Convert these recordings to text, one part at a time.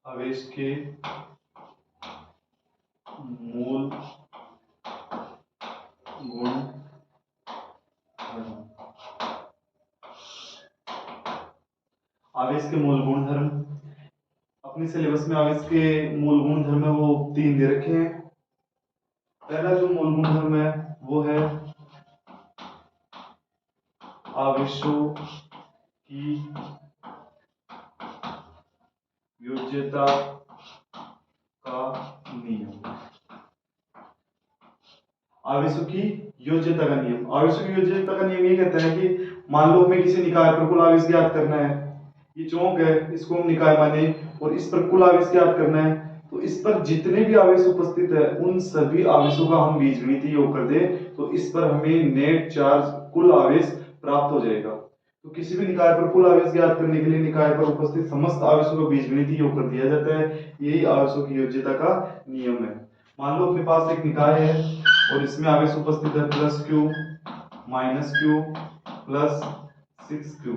आवेश के मूल गुण धर्म। आवेश के मूल गुण धर्म अपने सिलेबस में आवेश के मूल गुण धर्म है वो 3 दे रखे हैं। पहला जो मूल गुण धर्म है वो है आवेशों की योज्यता का नियम। आवेशों की योज्यता का नियम। आवेशों की योज्यता का नियम ये कहता है कि मान लो हमें किसी निकाय पर कुल आवेश ज्ञात करना है। ये चौक है, इसको हम निकाय माने और इस पर कुल आवेश ज्ञात करना है। तो इस पर जितने भी आवेश उपस्थित है उन सभी आवेशों का हम बीजगणितीय योग कर दें तो इस पर हमें नेट चार्ज कुल आवेश प्राप्त हो जाएगा। तो किसी भी निकाय पर कुल आवेश ज्ञात करने के लिए निकाय पर उपस्थित समस्त आवेशों का बीजगणितीय योग कर दिया जाता है। यही आवेशों की योज्यता का नियम है। मान लो अपने पास एक निकाय है और इसमें आवेश उपस्थित है +q -q +6q।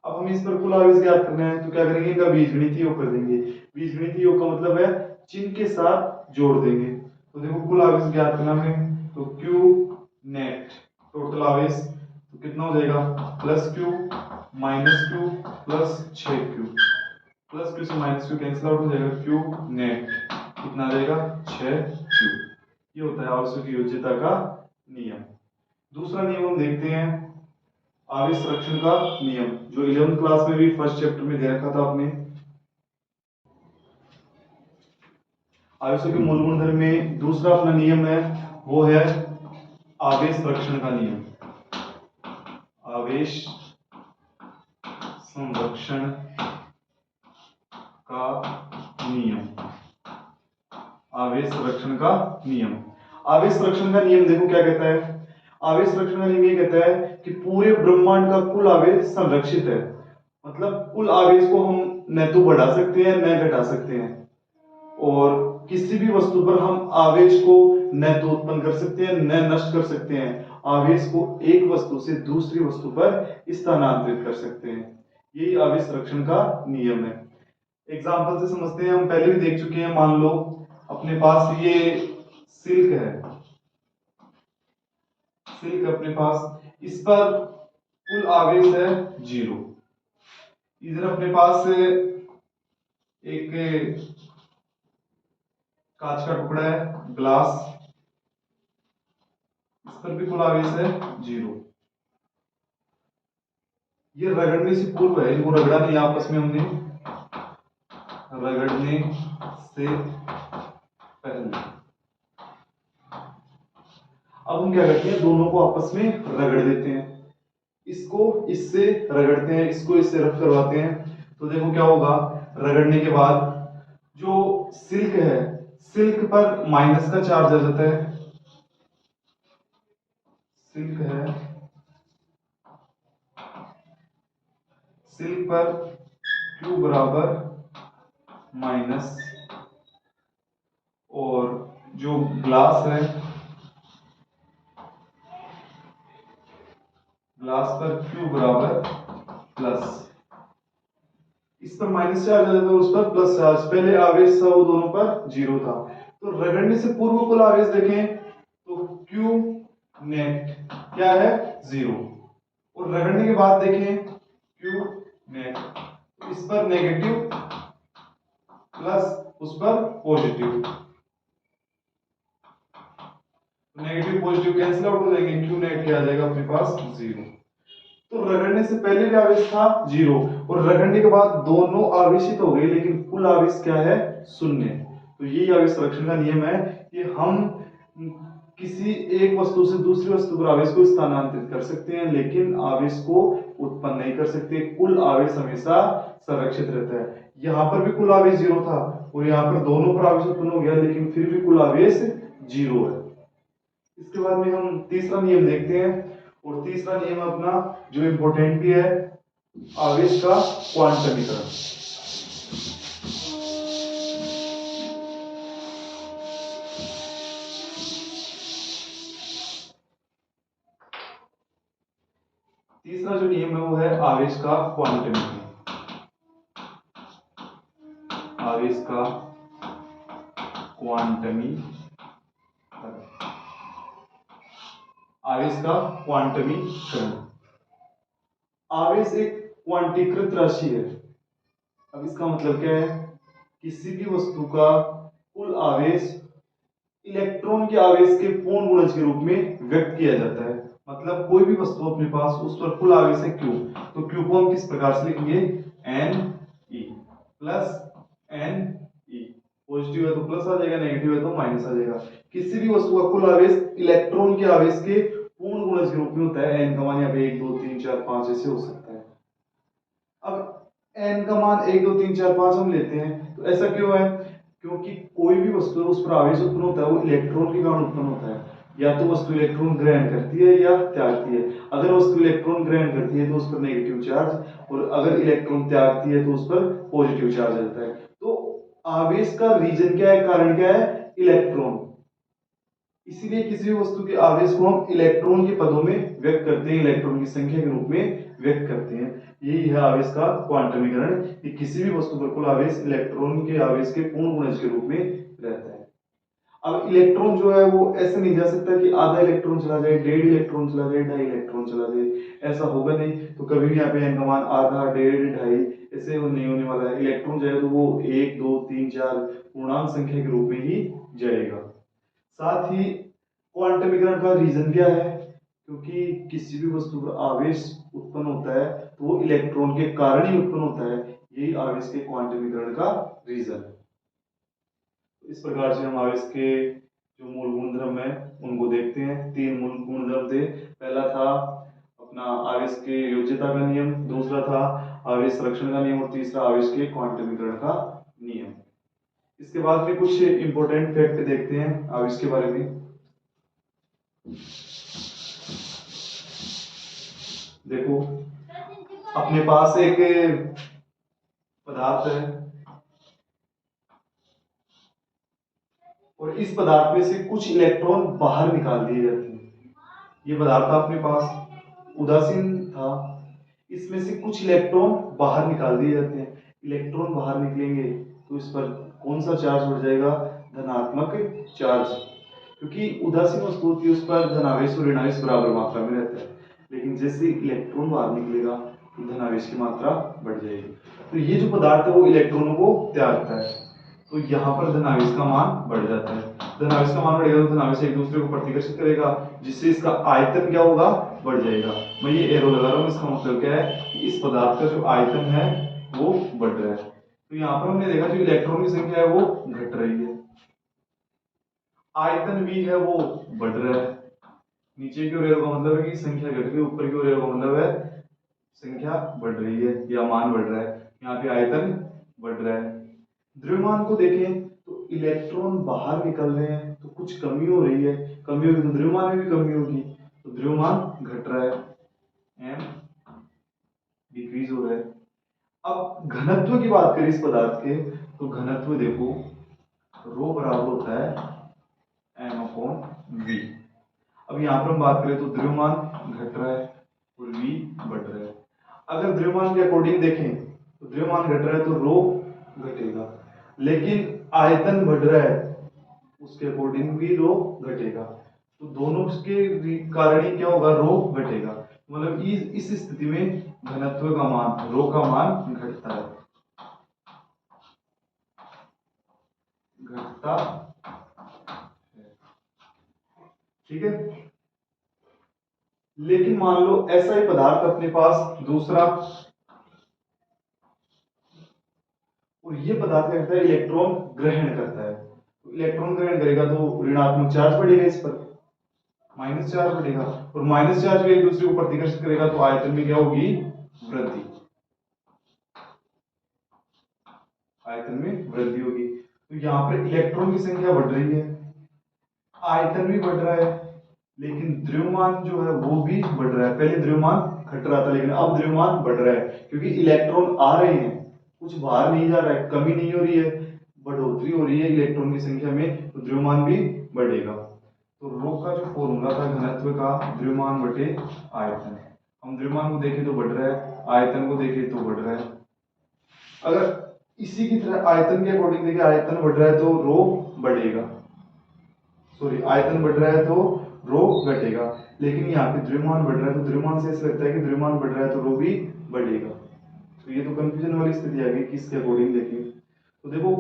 अब हमें इस पर कुल आवेश ज्ञात करना है तो क्या करेंगे, इनका बीजगणितीय योग कर देंगे। बीजगणितीय योग का मतलब है चिन्ह के साथ जोड़ देंगे। तो देखो कुल आवेश ज्ञात करना है तो q नेट टोटल आवेश तो कितना हो जाएगा +q -q +6q। +q से -q कैंसिल आउट हो जाएगा, q नेट कितना आ जाएगा 6q। ये होता है आवेशों की योज्यता का नियम। दूसरा नियम हम देखते हैं आवेश संरक्षण का नियम, जो 11th क्लास में भी फर्स्ट चैप्टर में दे रखा था आपने। आवेशों के मूल गुण धर्म में दूसरा अपना नियम है वो है आवेश संरक्षण का नियम। आवेश संरक्षण का नियम। आवेश संरक्षण का नियम। आवेश संरक्षण का नियम देखो क्या कहता है। आवेश संरक्षण का नियम ये कहता है कि पूरे ब्रह्मांड का कुल आवेश संरक्षित है। मतलब कुल आवेश को हम न तो बढ़ा सकते हैं न घटा सकते हैं और किसी भी वस्तु पर हम आवेश को न तो उत्पन्न कर सकते हैं न नष्ट कर सकते हैं। आवेश को एक वस्तु से दूसरी वस्तु पर स्थानांतरित कर सकते हैं। यही आवेश संरक्षण का नियम है। एग्जाम्पल से समझते हैं, हम पहले भी देख चुके हैं। मान लो अपने पास ये सिल्क है, सिल्क अपने पास, इस पर कुल आवेश है 0। इधर अपने पास एक कांच का टुकड़ा है ग्लास, इस पर भी कुल आवेश है 0। ये रगड़ने से पूर्व है, इनको रगड़ा नहीं आपस में हमने, रगड़ने से पहले। अब हम क्या करते हैं, दोनों को आपस में रगड़ देते हैं। इसको इससे रगड़ते हैं, इसको इससे रफ करवाते हैं। तो देखो क्या होगा, रगड़ने के बाद जो सिल्क है, सिल्क पर माइनस का चार्ज आ जाता है। सिल्क है, सिल्क पर Q बराबर माइनस, और जो ग्लास है, ग्लास पर Q बराबर प्लस। इस पर माइनस चार्ज आ जाता है, उस पर प्लस चार्ज। पहले आवेश था वो दोनों पर 0 था। तो रगड़ने से पूर्व कुल आवेश देखें तो Q नेट क्या है 0, और रगड़ने के बाद देखें Q नेट, इस पर नेगेटिव प्लस उस पर positive, negative positive cancel out हो जाएंगे, Q नेट क्या आ जाएगा अपने पास 0। तो रगड़ने से पहले भी आवेश था 0 और रगड़ने के बाद दोनों आवेशित हो गए, लेकिन कुल आवेश क्या है 0। तो यही आवेश संरक्षण का नियम है कि हम किसी एक वस्तु से दूसरी वस्तु पर आवेश को स्थानांतरित कर सकते हैं लेकिन आवेश को उत्पन्न नहीं कर सकते। कुल आवेश हमेशा संरक्षित रहता है। यहाँ पर भी कुल आवेश 0 था और यहाँ पर दोनों पर आवेश उत्पन्न हो गया, लेकिन फिर भी कुल आवेश 0 है। इसके बाद में हम तीसरा नियम देखते हैं, और तीसरा नियम अपना जो इंपॉर्टेंट भी है, आवेश का क्वांटमीकरण। तीसरा जो नियम है वो है आवेश का क्वांटमीकरण। आवेश का क्वांटमीकरण। आवेश का क्वांटमीकरण। आवेश एक क्वांटीकृत राशि है। अब इसका मतलब क्या है? किसी भी वस्तु का कुल आवेश इलेक्ट्रॉन के आवेश के पूर्ण गुणज के रूप में व्यक्त किया जाता है। मतलब कोई भी वस्तु अपने पास, उस पर कुल आवेश है Q, तो Q को हम किस प्रकार से लिखेंगे? Ne plus Ne। पॉजिटिव है तो प्लस आ जाएगा, नेगेटिव है तो माइनस आ जाएगा। किसी भी वस्तु का कुल आवेश इलेक्ट्रॉन के आवेश के पूर्ण गुणज के रूप में होता है। n का मान यहाँ पे 1 2 3 4 5 ऐसे हो सकता है। अब n का मान 1 2 3 4 5 हम लेते हैं, तो ऐसा क्यों है? क्योंकि कोई भी वस्तु है उस पर आवेश उत्पन्न होता है, वो इलेक्ट्रॉन के कारण उत्पन्न होता है। या तो वस्तु इलेक्ट्रॉन ग्रहण करती है या त्यागती है। अगर वस्तु इलेक्ट्रॉन ग्रहण करती है तो उस पर नेगेटिव चार्ज, और अगर इलेक्ट्रॉन त्यागती है तो उस पर पॉजिटिव चार्ज रहता है। तो आवेश का रीजन क्या है, कारण क्या है? इलेक्ट्रॉन। इसीलिए किसी भी वस्तु के आवेश को हम इलेक्ट्रॉन के पदों में व्यक्त करते हैं, इलेक्ट्रॉन की संख्या के रूप में व्यक्त करते हैं। यही है आवेश का क्वांटमीकरण, कि किसी भी वस्तु पर कुल आवेश इलेक्ट्रॉन के आवेश के पूर्ण गुणज के रूप में रहता है। अब इलेक्ट्रॉन जो है वो ऐसे नहीं जा सकता कि आधा इलेक्ट्रॉन चला जाए, 1.5 इलेक्ट्रॉन चला जाए, 2.5 इलेक्ट्रॉन चला जाए, ऐसा होगा नहीं। तो कभी भी यहाँ पे n का मान आधा, 1.5, 2.5 ऐसे नहीं होने वाला है। इलेक्ट्रॉन जाएगा तो वो 1 2 3 4 पूर्णांक संख्या के रूप में ही जाएगा। साथ ही क्वांटमीकरण का रीजन क्या है? क्योंकि किसी भी वस्तु पर आवेश उत्पन्न होता है तो वो इलेक्ट्रॉन के कारण ही उत्पन्न होता है। यही आवेश के क्वांटमीकरण का रीजन है। इस प्रकार से हम आवेश के जो मूल गुणधर्म है उनको देखते हैं। 3 मूल गुणधर्म थे। पहला था अपना आवेश के योज्यता का नियम, दूसरा था आवेश संरक्षण का नियम, और तीसरा आवेश के क्वांटमीकरण का नियम। इसके बाद में कुछ इंपॉर्टेंट फैक्ट देखते हैं आवेश के बारे में। देखो, अपने पास एक पदार्थ है और इस पदार्थ में से कुछ इलेक्ट्रॉन बाहर निकाल दिए जाते हैं। ये पदार्थ अपने पास उदासीन था, इसमें से कुछ इलेक्ट्रॉन बाहर निकाल दिए जाते हैं। इलेक्ट्रॉन बाहर निकलेंगे तो इस पर कौन सा चार्ज बढ़ जाएगा? धनात्मक चार्ज। क्योंकि उदासीन वस्तु होती है उस पर धनावेश और ऋणावेश बराबर मात्रा में रहता है, लेकिन जैसे इलेक्ट्रॉन बाहर निकलेगा तो धनावेश की मात्रा बढ़ जाएगी। तो ये जो पदार्थ है वो इलेक्ट्रॉनों को त्यागता है, तो यहाँ पर धनावेश का मान बढ़ जाता है। धनावेश का मान बढ़ेगा तो धनावेश एक दूसरे को प्रतिकर्षित करेगा, जिससे इसका आयतन क्या होगा? बढ़ जाएगा। मैं ये एरो लगा रहा हूँ, इसका मतलब क्या है कि इस पदार्थ का जो आयतन है वो बढ़ रहा है। तो यहाँ पर हमने देखा जो इलेक्ट्रॉन की संख्या है वो घट रही है, आयतन भी है वो बढ़ रहा है। नीचे की ओर एरो का मतलब है कि संख्या घट रही है, ऊपर की ओर एरो का मतलब है संख्या बढ़ रही है या मान बढ़ रहा है। यहाँ पे आयतन बढ़ रहा है। द्रव्यमान को देखें तो इलेक्ट्रॉन बाहर निकल रहे हैं तो कुछ कमी हो रही है, कमी होगी तो द्रव्यमान में भी कमी होगी, तो द्रव्यमान घट रहा है, m डिक्रीज हो रहा है। अब घनत्व की बात करें इस पदार्थ के, तो घनत्व देखो रो बराबर होता है m/v। अब यहाँ पर हम बात करें तो द्रव्यमान घट रहा है और v बढ़ रहा है। अगर द्रव्यमान के अकॉर्डिंग देखें तो द्रव्यमान घट रहा है तो रो घटेगा, लेकिन आयतन बढ़ रहा है उसके अकॉर्डिंग भी रो घटेगा। तो दोनों के कारण ही क्या होगा? रो घटेगा। मतलब इस स्थिति में घनत्व का मान, रो का मान घटता है, घटता है। ठीक है। लेकिन मान लो ऐसा ही पदार्थ अपने पास दूसरा, और ये पदार्थ क्या करता है? इलेक्ट्रॉन ग्रहण करता है। तो इलेक्ट्रॉन ग्रहण करेगा तो ऋणात्मक चार्ज बढ़ेगा, इस पर माइनस चार्ज बढ़ेगा, और माइनस चार्ज भी एक दूसरे को प्रतिकर्षित करेगा तो आयतन में क्या होगी? वृद्धि। आयतन में वृद्धि होगी। तो यहाँ पर इलेक्ट्रॉन की संख्या बढ़ रही है, आयतन भी बढ़ रहा है, लेकिन द्रव्यमान जो है वो भी बढ़ रहा है। पहले द्रव्यमान घट रहा था लेकिन अब द्रव्यमान बढ़ रहा है, क्योंकि इलेक्ट्रॉन आ रहे हैं, कुछ बाहर नहीं जा रहा है, कमी नहीं हो रही है, बढ़ोतरी हो रही है इलेक्ट्रॉन की संख्या में, तो द्रव्यमान भी बढ़ेगा। तो रो का जो फॉर्मूला था घनत्व का, द्रव्यमान बटे आयतन, हम द्रव्यमान को देखें तो बढ़ रहा है, आयतन को देखें तो बढ़ रहा है। अगर इसी की तरह आयतन के अकॉर्डिंग देखिए, आयतन बढ़ रहा है तो रो बढ़ेगा, सॉरी आयतन बढ़ रहा है तो रो घटेगा, लेकिन यहाँ पे द्रव्यमान बढ़ रहा है तो द्रव्यमान से ऐसा लगता है कि द्रव्यमान बढ़ रहा है तो रो भी बढ़ेगा। तो ये तो कंफ्यूजन वाली स्थिति आ गई किसके अकॉर्डिंग देखें। तो देखो,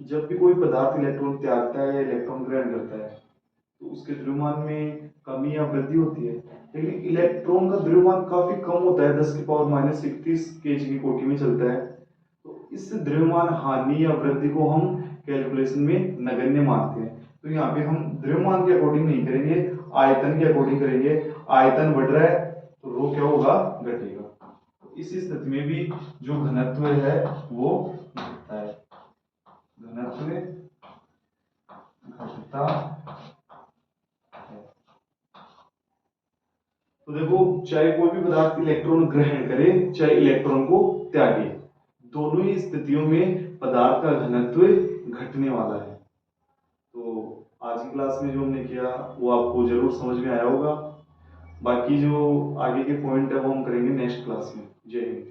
जब भी कोई पदार्थ इलेक्ट्रॉन त्यागता है या इलेक्ट्रॉन ग्रहण करता है तो उसके द्रव्यमान में कमी या वृद्धि होती है, लेकिन इलेक्ट्रॉन का द्रव्यमान काफी कम होता है, 10⁻31 केजी की कोटि में चलता है। तो इस द्रव्यमान हानि या वृद्धि को हम कैलकुलेशन में नगण्य मानते हैं। तो यहाँ पे हम द्रव्यमान के अकॉर्डिंग नहीं करेंगे, आयतन के अकॉर्डिंग करेंगे। आयतन बढ़ रहा है तो रो क्या होगा, घटेगा। तो इस स्थिति में भी जो घनत्व है वो घटता है, घनत्व घटता है। तो देखो, चाहे कोई भी पदार्थ इलेक्ट्रॉन ग्रहण करे चाहे इलेक्ट्रॉन को त्यागे, दोनों ही स्थितियों में पदार्थ का घनत्व घटने वाला है। तो आज की क्लास में जो हमने किया वो आपको जरूर समझ में आया होगा। बाकी जो आगे के पॉइंट है वो हम करेंगे नेक्स्ट क्लास में। जय हिंद।